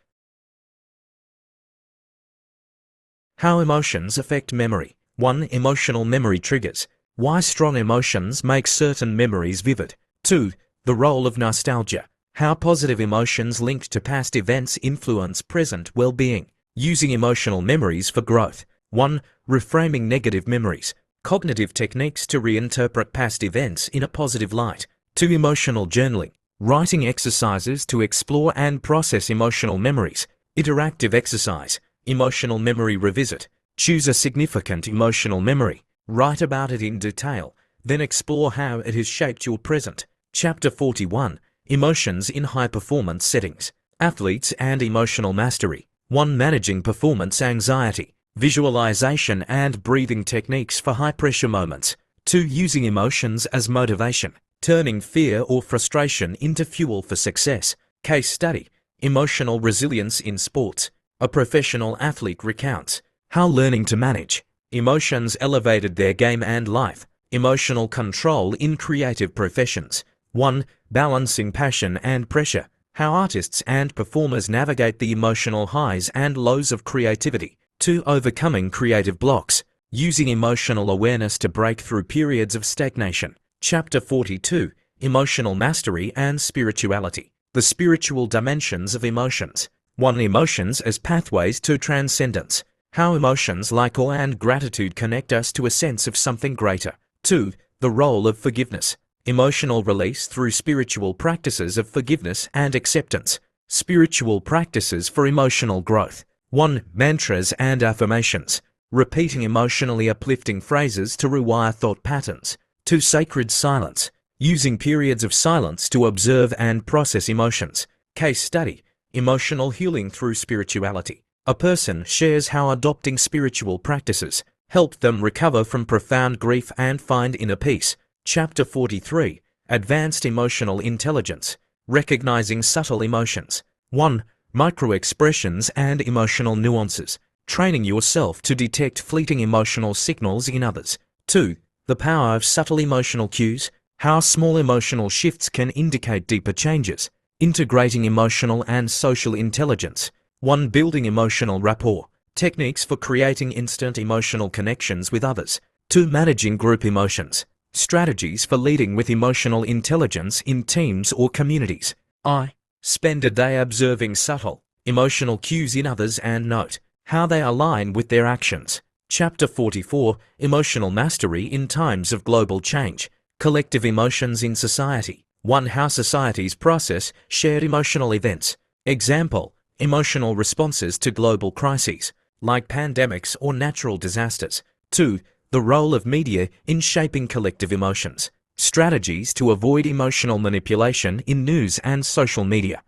How emotions affect memory. 1. Emotional memory triggers. Why strong emotions make certain memories vivid. 2. The role of nostalgia. How positive emotions linked to past events influence present well-being. Using emotional memories for growth. 1. Reframing negative memories. Cognitive techniques to reinterpret past events in a positive light. 2. Emotional journaling. Writing exercises to explore and process emotional memories. Interactive exercise. Emotional memory revisit. Choose a significant emotional memory. Write about it in detail. Then explore how it has shaped your present. Chapter 41. Emotions in high-performance settings. Athletes and emotional mastery. 1. Managing performance anxiety. Visualization and breathing techniques for high-pressure moments. 2. Using emotions as motivation. Turning fear or frustration into fuel for success. Case study. Emotional resilience in sports. A professional athlete recounts how learning to manage emotions elevated their game and life. Emotional control in creative professions. 1. Balancing passion and pressure. How artists and performers navigate the emotional highs and lows of creativity. 2. Overcoming creative blocks. Using emotional awareness to break through periods of stagnation. Chapter 42. Emotional Mastery and Spirituality. The spiritual dimensions of emotions. 1. Emotions as pathways to transcendence. How emotions like awe and gratitude connect us to a sense of something greater. 2. The role of forgiveness. Emotional release through spiritual practices of forgiveness and acceptance. Spiritual practices for emotional growth. 1. Mantras and affirmations. Repeating emotionally uplifting phrases to rewire thought patterns. 2. Sacred silence. Using periods of silence to observe and process emotions. Case study. Emotional healing through spirituality. A person shares how adopting spiritual practices helped them recover from profound grief and find inner peace. Chapter 43. Advanced Emotional Intelligence. Recognizing subtle emotions. 1. Micro-expressions and emotional nuances. Training yourself to detect fleeting emotional signals in others. 2. The power of subtle emotional cues. How small emotional shifts can indicate deeper changes. Integrating emotional and social intelligence. 1. Building emotional rapport. Techniques for creating instant emotional connections with others. 2. Managing group emotions. Strategies for leading with emotional intelligence in teams or communities. I. Spend a day observing subtle emotional cues in others and note how they align with their actions. Chapter 44. Emotional Mastery in Times of Global Change. Collective emotions in society. 1. How societies process shared emotional events. Example. Emotional responses to global crises, like pandemics or natural disasters. 2. The role of media in shaping collective emotions. Strategies to avoid emotional manipulation in news and social media.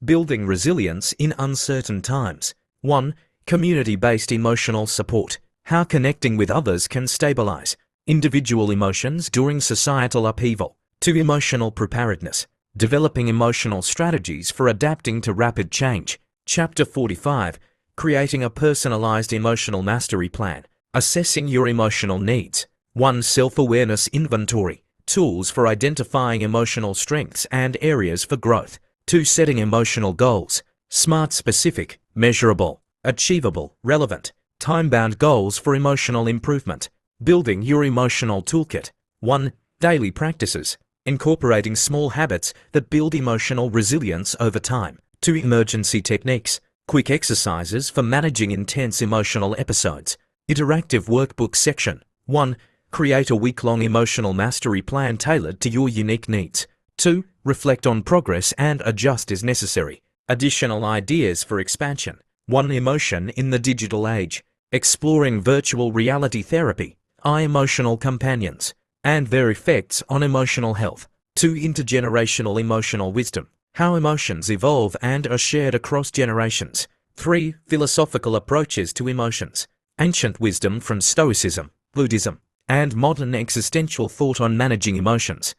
Building resilience in uncertain times. 1. Community-based emotional support. How connecting with others can stabilize individual emotions during societal upheaval. 2. Emotional preparedness. Developing emotional strategies for adapting to rapid change. Chapter 45. Creating a personalized emotional mastery plan. Assessing your emotional needs. 1. Self-awareness inventory. Tools for identifying emotional strengths and areas for growth. 2. Setting emotional goals. Smart, specific, measurable, achievable, relevant, time-bound goals for emotional improvement. Building your emotional toolkit. 1. Daily practices. Incorporating small habits that build emotional resilience over time. 2. Emergency techniques. Quick exercises for managing intense emotional episodes. Interactive workbook section. 1. Create a week-long emotional mastery plan tailored to your unique needs. 2. Reflect on progress and adjust as necessary. Additional ideas for expansion. 1. Emotion in the digital age. Exploring virtual reality therapy, emotional companions, and their effects on emotional health. 2. Intergenerational emotional wisdom. How emotions evolve and are shared across generations. 3. Philosophical approaches to emotions. Ancient wisdom from Stoicism, Buddhism, and modern existential thought on managing emotions.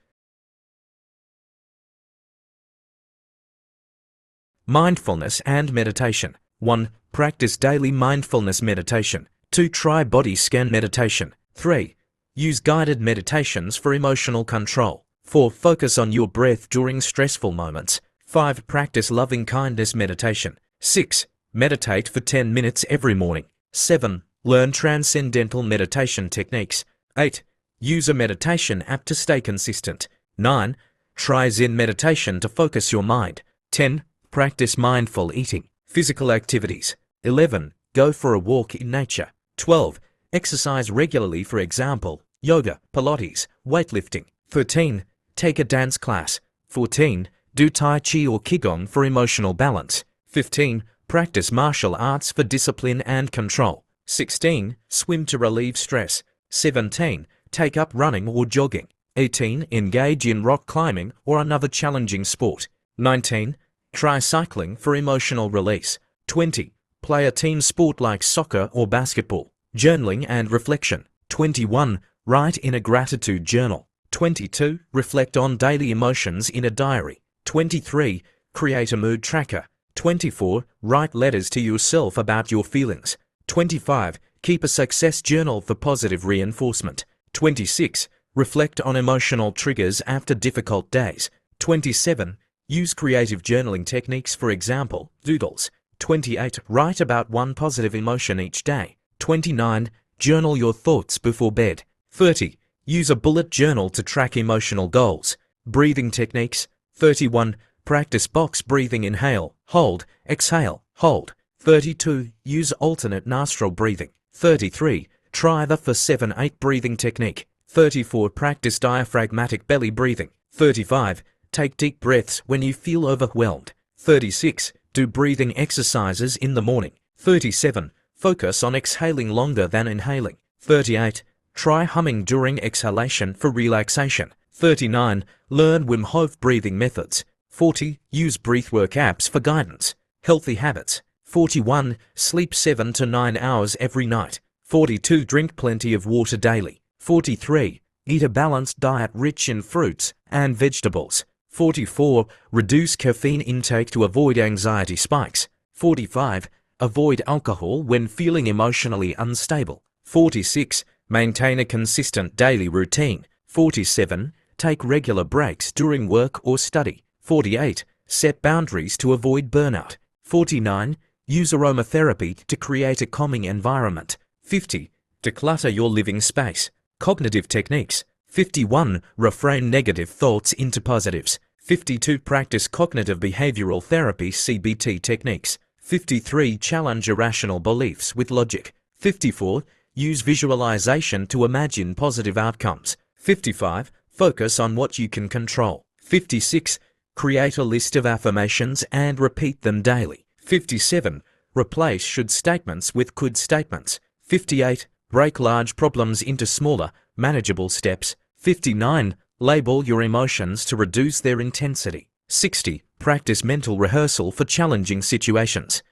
Mindfulness and meditation. 1. Practice daily mindfulness meditation. 2. Try body scan meditation. 3. Use guided meditations for emotional control. 4. Focus on your breath during stressful moments. 5. Practice loving-kindness meditation. 6. Meditate for 10 minutes every morning. 7. Learn transcendental meditation techniques. 8. Use a meditation app to stay consistent. 9. Try Zen meditation to focus your mind. 10. Practice mindful eating. Physical activities. 11. Go for a walk in nature. 12. Exercise regularly, for example, yoga, Pilates, weightlifting. 13. Take a dance class. 14. Do Tai Chi or Qigong for emotional balance. 15. Practice martial arts for discipline and control. 16. Swim to relieve stress. 17. Take up running or jogging. 18. Engage in rock climbing or another challenging sport. 19. Try cycling for emotional release. 20. Play a team sport like soccer or basketball. Journaling and reflection. 21. Write in a gratitude journal. 22. Reflect on daily emotions in a diary. 23. Create a mood tracker. 24. Write letters to yourself about your feelings. 25. Keep a success journal for positive reinforcement. 26. Reflect on emotional triggers after difficult days. 27. Use creative journaling techniques, for example, doodles. 28. Write about one positive emotion each day. 29. Journal your thoughts before bed. 30. Use a bullet journal to track emotional goals. Breathing techniques. 31. Practice box breathing: inhale, hold, exhale, hold. 32. Use alternate nostril breathing. 33. Try the 4-7-8 breathing technique. 34. Practice diaphragmatic belly breathing. 35. Take deep breaths when you feel overwhelmed. 36. Do breathing exercises in the morning. 37. Focus on exhaling longer than inhaling. 38. Try humming during exhalation for relaxation. 39. Learn Wim Hof breathing methods. 40. Use breathwork apps for guidance. Healthy habits. 41. Sleep 7 to 9 hours every night. 42. Drink plenty of water daily. 43. Eat a balanced diet rich in fruits and vegetables. 44. Reduce caffeine intake to avoid anxiety spikes. 45. Avoid alcohol when feeling emotionally unstable. 46. Maintain a consistent daily routine. 47. Take regular breaks during work or study. 48. Set boundaries to avoid burnout. 49. Use aromatherapy to create a calming environment. 50. Declutter your living space. Cognitive techniques. 51. Reframe negative thoughts into positives. 52. Practice cognitive behavioral therapy (CBT) techniques. 53. Challenge irrational beliefs with logic. 54. Use visualization to imagine positive outcomes. 55. Focus on what you can control. 56. Create a list of affirmations and repeat them daily. 57. Replace should statements with could statements. 58. Break large problems into smaller, manageable steps. 59. Label your emotions to reduce their intensity. 60. Practice mental rehearsal for challenging situations.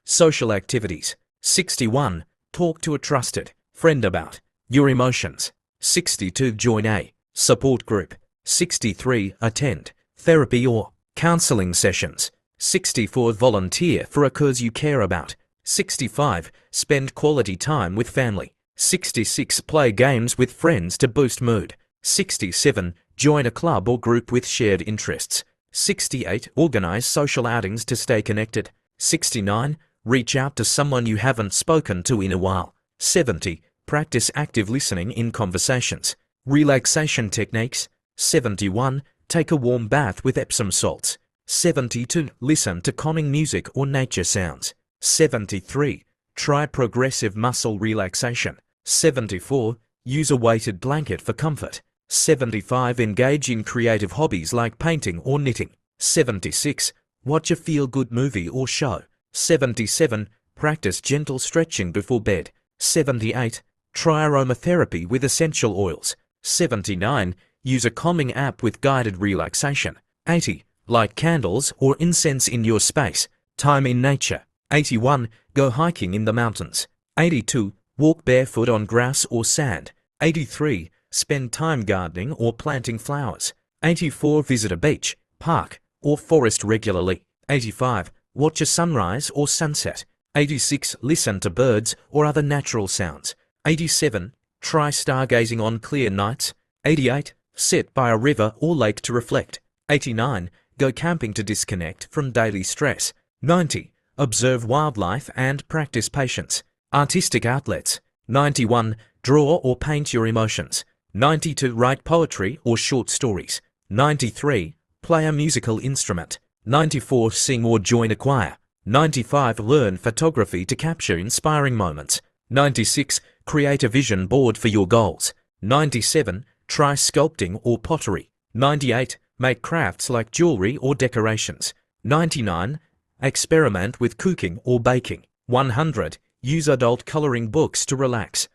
Social activities. 61. Talk to a trusted friend about your emotions. 62. Join a support group. 63. Attend therapy or counseling sessions. 64. Volunteer for a cause you care about. 65. Spend quality time with family. 66. Play games with friends to boost mood. 67. Join a club or group with shared interests. 68. Organize social outings to stay connected. 69. Reach out to someone you haven't spoken to in a while. 70. Practice active listening in conversations. Relaxation techniques. 71. Take a warm bath with Epsom salts. 72. Listen to calming music or nature sounds. 73. Try progressive muscle relaxation. 74. Use a weighted blanket for comfort. 75. Engage in creative hobbies like painting or knitting. 76. Watch a feel-good movie or show. 77. Practice gentle stretching before bed. 78. Try aromatherapy with essential oils. 79. Use a calming app with guided relaxation. 80. Light candles or incense in your space. Time in nature. 81. Go hiking in the mountains. 82. Walk barefoot on grass or sand. 83. Spend time gardening or planting flowers. 84. Visit a beach, park, or forest regularly. 85. Watch a sunrise or sunset. 86. Listen to birds or other natural sounds. 87. Try stargazing on clear nights. 88. Sit by a river or lake to reflect. 89. Go camping to disconnect from daily stress. 90. Observe wildlife and practice patience. Artistic outlets. 91. Draw or paint your emotions. 92. Write poetry or short stories. 93. Play a musical instrument. 94. Sing or join a choir. 95. Learn photography to capture inspiring moments. 96. Create a vision board for your goals. 97. Try sculpting or pottery. 98. Make crafts like jewelry or decorations. 99. Experiment with cooking or baking. 100. Use adult coloring books to relax.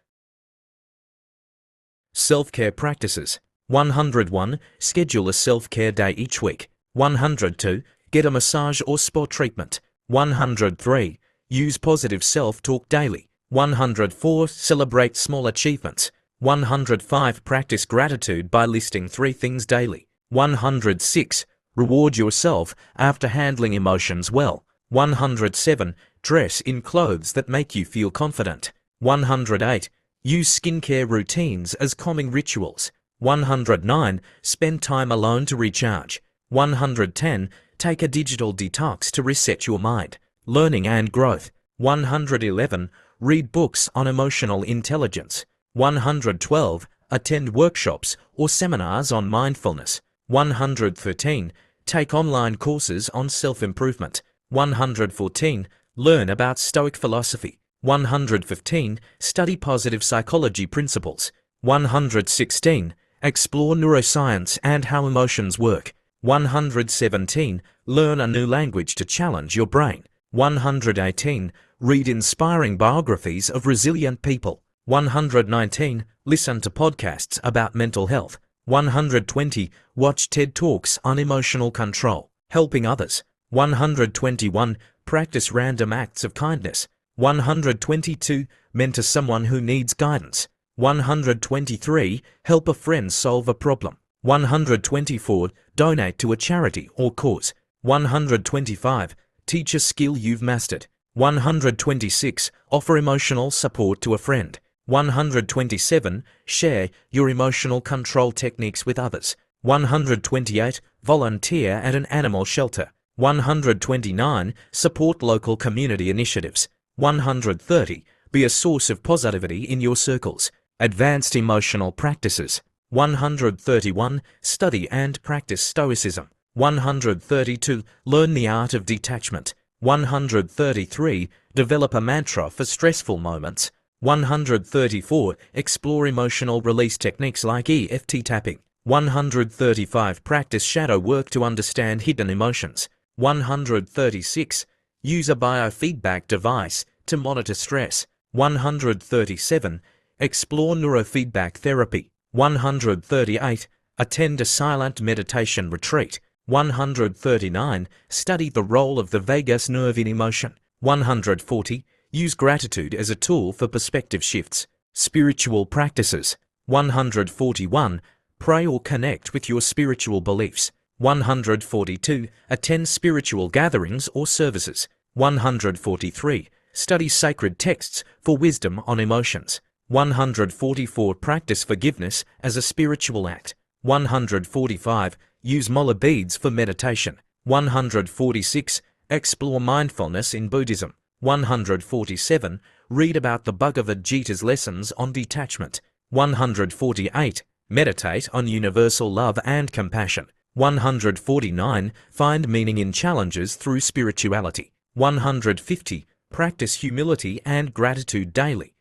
Self-care practices. 101. Schedule a self-care day each week. 102. Get a massage or spa treatment. 103. Use positive self-talk daily. 104. Celebrate small achievements. 105. Practice gratitude by listing 3 things daily. 106. Reward yourself after handling emotions well. 107. Dress in clothes that make you feel confident. 108. Use skincare routines as calming rituals. 109. Spend time alone to recharge. 110. Take a digital detox to reset your mind. Learning and growth. 111. Read books on emotional intelligence. 112. Attend workshops or seminars on mindfulness. 113. Take online courses on self-improvement. 114. Learn about Stoic philosophy. 115. Study positive psychology principles. 116. Explore neuroscience and how emotions work. 117. Learn a new language to challenge your brain. 118. Read inspiring biographies of resilient people. 119. Listen to podcasts about mental health. 120. Watch TED Talks on emotional control, helping others. 121. Practice random acts of kindness. 122. Mentor someone who needs guidance. 123. Help a friend solve a problem. 124. Donate to a charity or cause. 125. Teach a skill you've mastered. 126. Offer emotional support to a friend. 127. Share your emotional control techniques with others. 128. Volunteer at an animal shelter. 129. Support local community initiatives. 130. Be a source of positivity in your circles. Advanced emotional practices. 131. Study and practice stoicism. 132. Learn the art of detachment. 133. Develop a mantra for stressful moments. 134. Explore emotional release techniques like EFT tapping. 135. Practice shadow work to understand hidden emotions. 136. Use a biofeedback device to monitor stress. 137. Explore neurofeedback therapy. 138. Attend a silent meditation retreat. 139. Study the role of the vagus nerve in emotion. 140. Use gratitude as a tool for perspective shifts. Spiritual practices. 141. Pray or connect with your spiritual beliefs. 142. Attend spiritual gatherings or services. 143. Study sacred texts for wisdom on emotions. 144. Practice forgiveness as a spiritual act. 145. Use mola beads for meditation. 146. Explore mindfulness in Buddhism. 147. Read about the Bhagavad Gita's lessons on detachment. 148. Meditate on universal love and compassion. 149. Find meaning in challenges through spirituality. 150. Practice humility and gratitude daily.